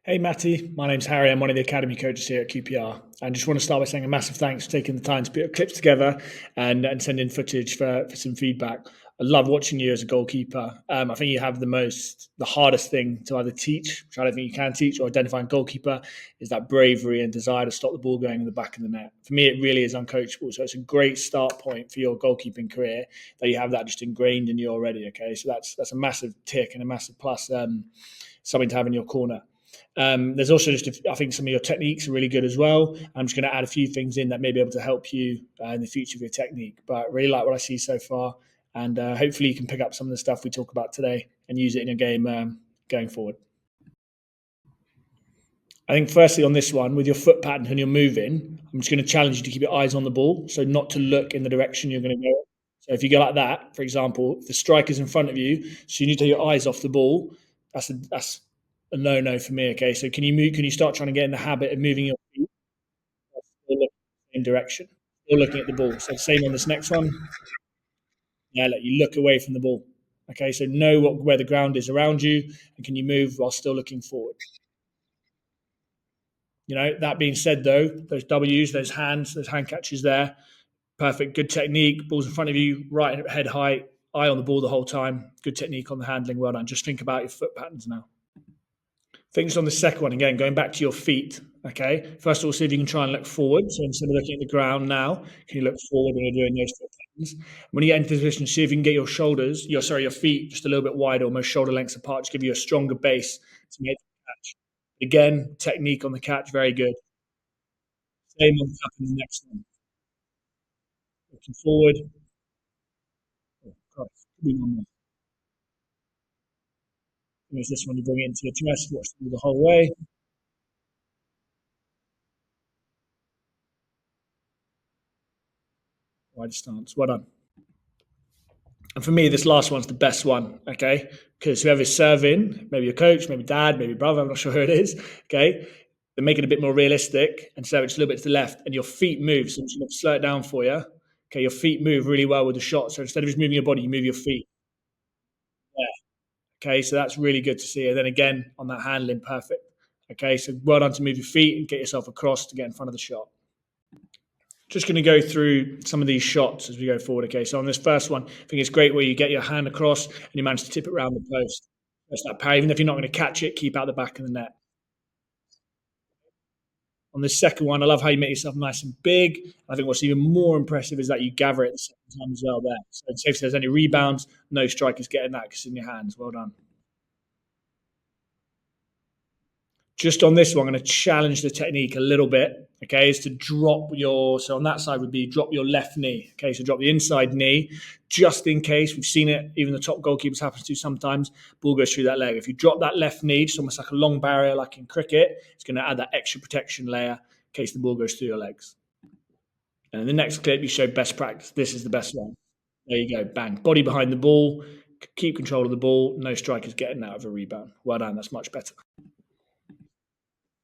Hey Matty, my name's Harry. I'm one of the academy coaches here at QPR. And just want to start by saying a massive thanks for taking the time to put clips together and sending footage for some feedback. I love watching you as a goalkeeper. I think you have the hardest thing to either teach, which I don't think you can teach, or identify in goalkeeper, is that bravery and desire to stop the ball going in the back of the net. For me, it really is uncoachable. So it's a great start point for your goalkeeping career that you have that just ingrained in you already. Okay, so that's a massive tick and a massive plus, something to have in your corner. There's also I think some of your techniques are really good as well. I'm just going to add a few things in that may be able to help you in the future with your technique. But I really like what I see so far, and hopefully you can pick up some of the stuff we talk about today and use it in your game going forward. I think firstly on this one, with your foot pattern when you're moving, I'm just going to challenge you to keep your eyes on the ball, so not to look in the direction you're going to go. So if you go like that, for example, if the striker's in front of you, so you need to take your eyes off the ball. That's a no-no for me. Okay, so can you move? Can you start trying to get in the habit of moving your feet still looking in the same direction, still looking at the ball? So same on this next one. Yeah, let you look away from the ball. Okay, so know where the ground is around you, and can you move while still looking forward? That being said, though, those W's, those hand catches there, perfect, good technique. Ball's in front of you, right head height, eye on the ball the whole time. Good technique on the handling. Well done. Just think about your foot patterns now. Things on the second one again, going back to your feet. Okay. First of all, see if you can try and look forward. So instead of looking at the ground now, can you look forward when you're doing those foot patterns? When you get into this position, see if you can get your feet just a little bit wider, almost shoulder lengths apart, to give you a stronger base to make the catch. Again, technique on the catch, very good. Same on the next one. Looking forward. Oh, Christ. There's this one, you bring it into your chest, watch the whole way. Wide stance. Well done. And for me, this last one's the best one, okay? Because whoever's serving, maybe your coach, maybe dad, maybe brother, I'm not sure who it is, okay? They make it a bit more realistic and serve it just a little bit to the left, and your feet move. So I'm just going to slow it down for you. Okay, your feet move really well with the shot. So instead of just moving your body, you move your feet. Yeah. Okay, so that's really good to see. And then again, on that handling, perfect. Okay, so well done to move your feet and get yourself across to get in front of the shot. Just going to go through some of these shots as we go forward. Okay, so on this first one, I think it's great where you get your hand across and you manage to tip it around the post. That's that power. Even if you're not going to catch it, keep out the back of the net. On this second one, I love how you make yourself nice and big. I think what's even more impressive is that you gather it the second time as well there. So if there's any rebounds, no strikers getting that because it's in your hands. Well done. Just on this one, I'm going to challenge the technique a little bit. Okay, is to so on that side would be drop your left knee. Okay, so drop the inside knee, just in case. We've seen it, even the top goalkeepers happens to sometimes. Ball goes through that leg. If you drop that left knee, just almost like a long barrier, like in cricket, it's going to add that extra protection layer in case the ball goes through your legs. And in the next clip, you show best practice. This is the best one. There you go, bang. Body behind the ball, keep control of the ball. No strikers getting out of a rebound. Well done, that's much better.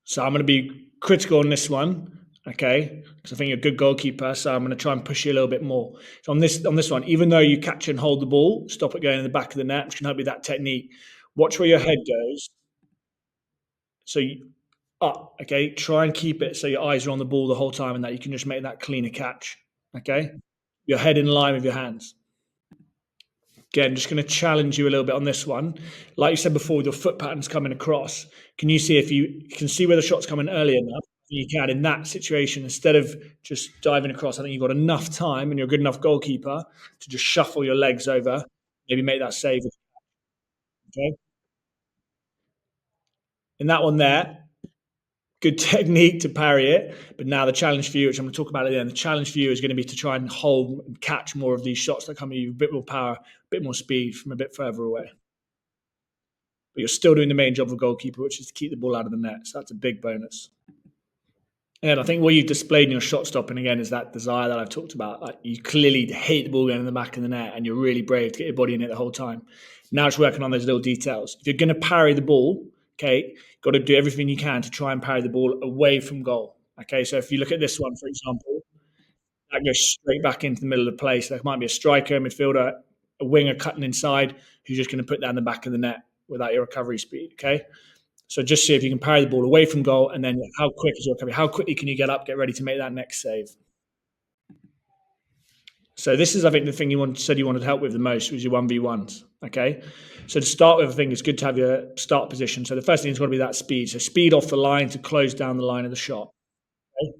So I'm going to be critical on this one, okay? Because I think you're a good goalkeeper. So I'm going to try and push you a little bit more. So on this one, even though you catch and hold the ball, stop it going in the back of the net, which can help you with that technique. Watch where your head goes. So up, okay? Try and keep it so your eyes are on the ball the whole time, and that you can just make that cleaner catch, okay? Your head in line with your hands. Again, just going to challenge you a little bit on this one. Like you said before, with your foot patterns coming across, can you see if you can see where the shot's coming early enough? You can in that situation, instead of just diving across. I think you've got enough time and you're a good enough goalkeeper to just shuffle your legs over, maybe make that save. Okay. In that one there, good technique to parry it. But now the challenge for you, which I'm going to talk about at the end, the challenge for you is going to be to try and hold and catch more of these shots that come at you, a bit more power, a bit more speed from a bit further away. But you're still doing the main job of a goalkeeper, which is to keep the ball out of the net. So that's a big bonus. And I think what you've displayed in your shot stopping again is that desire that I've talked about. Like, you clearly hate the ball going in the back of the net, and you're really brave to get your body in it the whole time. Now it's working on those little details. If you're going to parry the ball, okay, you've got to do everything you can to try and parry the ball away from goal. Okay, so if you look at this one, for example, that goes straight back into the middle of the play. So there might be a striker, a midfielder, a winger cutting inside who's just going to put that in the back of the net without your recovery speed. Okay, So just see if you can parry the ball away from goal, and then how quick is your recovery? How quickly can you get up, get ready to make that next save? So this is, I think, the thing said you wanted help with the most was your 1v1s. Okay. So to start with, I think it's good to have your start position. So the first thing is got to be that speed. So speed off the line to close down the line of the shot. Okay?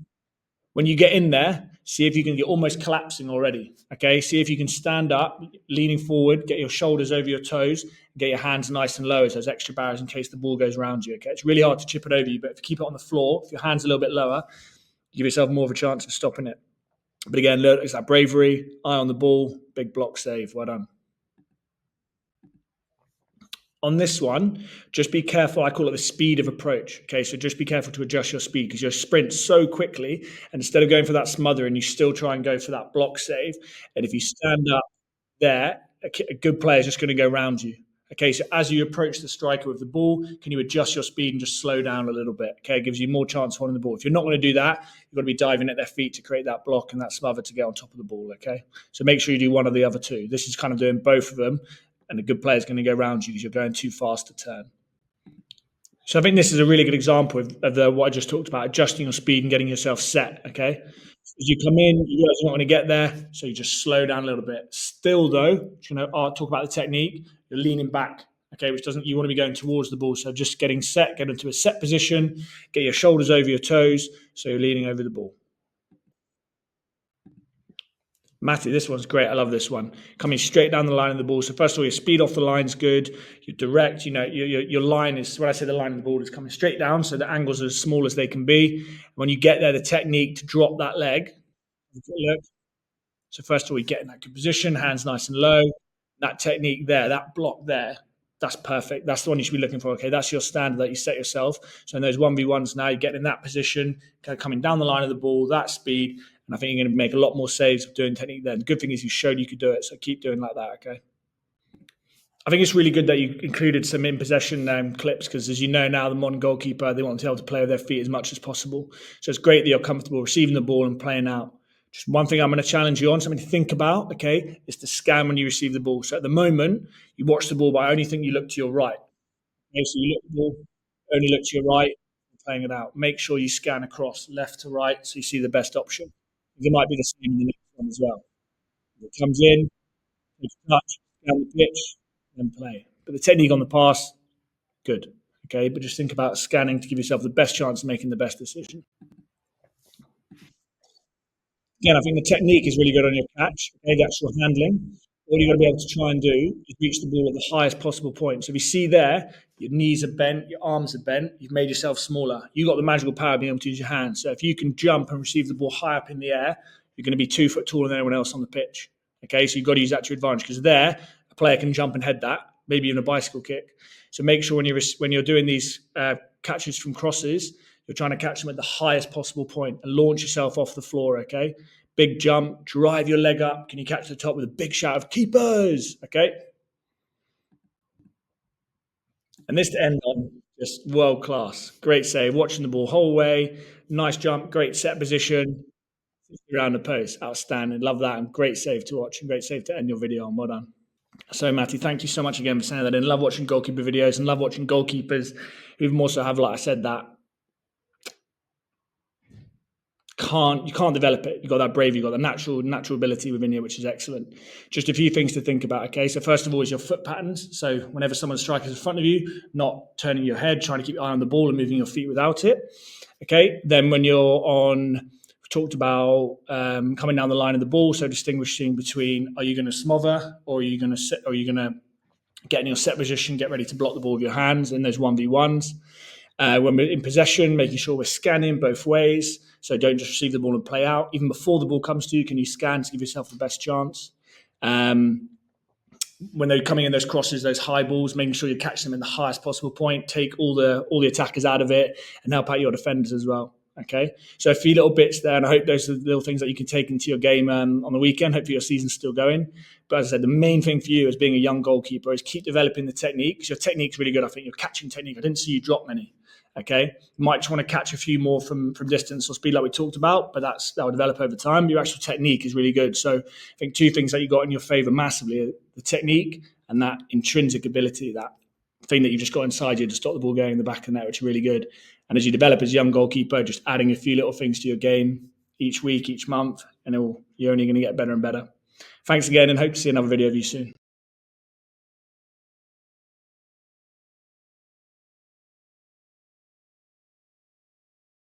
When you get in there, see if you can get almost collapsing already. Okay. See if you can stand up, leaning forward, get your shoulders over your toes, get your hands nice and low as those extra barriers in case the ball goes around you. Okay. It's really hard to chip it over you, but if you keep it on the floor, if your hand's a little bit lower, you give yourself more of a chance of stopping it. But again, look, it's that bravery, eye on the ball, big block save. Well done. On this one, just be careful. I call it the speed of approach. Okay, so just be careful to adjust your speed because you sprint so quickly, and instead of going for that smother, and you still try and go for that block save. And if you stand up there, a good player is just going to go around you. Okay, so as you approach the striker with the ball, can you adjust your speed and just slow down a little bit? Okay, it gives you more chance of holding the ball. If you're not going to do that, you've got to be diving at their feet to create that block and that smother to get on top of the ball. Okay, so make sure you do one of the other two. This is kind of doing both of them, and a good player is going to go around you because you're going too fast to turn. So I think this is a really good example of what I just talked about, adjusting your speed and getting yourself set. Okay, as you come in, you realize you're not going to get there, so you just slow down a little bit. Still, though, talk about the technique. You're leaning back, okay, which doesn't. You want to be going towards the ball, so just getting set, get into a set position, get your shoulders over your toes, so you're leaning over the ball. Matty, this one's great. I love this one. Coming straight down the line of the ball. So first of all, your speed off the line is good. You're direct. Your line is, when I say the line of the ball, is coming straight down, so the angles are as small as they can be. When you get there, the technique to drop that leg. Look. So first of all, you get in that good position, hands nice and low. That technique there, that block there, that's perfect. That's the one you should be looking for. Okay, that's your standard that you set yourself. So in those 1v1s now, you get in that position, kind of coming down the line of the ball, that speed, and I think you're going to make a lot more saves of doing technique there. The good thing is you showed you could do it, so keep doing like that, okay? I think it's really good that you included some in possession clips because, as you know now, the modern goalkeeper, they want to be able to play with their feet as much as possible. So it's great that you're comfortable receiving the ball and playing out. Just one thing I'm going to challenge you on, something to think about, okay, is to scan when you receive the ball. So at the moment, you watch the ball, but I only think you look to your right. Okay, so you look at the ball, only look to your right, playing it out. Make sure you scan across left to right so you see the best option. It might be the same in the next one as well. If it comes in, take a touch, scan the pitch, then play. But the technique on the pass, good. Okay, but just think about scanning to give yourself the best chance of making the best decision. Again, I think the technique is really good on your catch. Okay, the actual handling. All you've got to be able to try and do is reach the ball at the highest possible point. So if you see there, your knees are bent, your arms are bent, you've made yourself smaller. You've got the magical power of being able to use your hands. So if you can jump and receive the ball high up in the air, you're going to be 2 foot taller than anyone else on the pitch. Okay, so you've got to use that to your advantage because there, a player can jump and head that, maybe even a bicycle kick. So make sure when you're doing these catches from crosses, you're trying to catch them at the highest possible point and launch yourself off the floor, okay? Big jump, drive your leg up. Can you catch the top with a big shout of keepers? Okay. And this to end on, just world class. Great save, watching the ball whole way. Nice jump, great set position. Around the post, outstanding. Love that. And great save to watch and great save to end your video on. Well done. So, Matty, thank you so much again for saying that. And love watching goalkeeper videos and love watching goalkeepers who even also have, like I said, that you can't develop it. You've got that bravery, you've got the natural ability within you, which is excellent. Just a few things to think about, okay? So first of all is your foot patterns. So whenever someone's striking in front of you, not turning your head, trying to keep your eye on the ball and moving your feet without it, okay? Then when you're on, we talked about coming down the line of the ball, so distinguishing between are you going to smother or are you going to get in your set position, get ready to block the ball with your hands in those 1v1s. When we're in possession, making sure we're scanning both ways. So don't just receive the ball and play out. Even before the ball comes to you, can you scan to give yourself the best chance? When they're coming in those crosses, those high balls, making sure you catch them in the highest possible point, take all the attackers out of it and help out your defenders as well. Okay, so a few little bits there, and I hope those are the little things that you can take into your game on the weekend. Hopefully your season's still going. But as I said, the main thing for you as being a young goalkeeper is keep developing the technique because your technique's really good. I think your catching technique, I didn't see you drop many. Okay, you might just want to catch a few more from distance or speed like we talked about, but that will develop over time. Your actual technique is really good. So I think two things that you got in your favour massively are the technique and that intrinsic ability, that thing that you've just got inside you to stop the ball going in the back of the net, which is really good. And as you develop as a young goalkeeper, just adding a few little things to your game each week, each month, and you're only going to get better and better. Thanks again, and hope to see another video of you soon.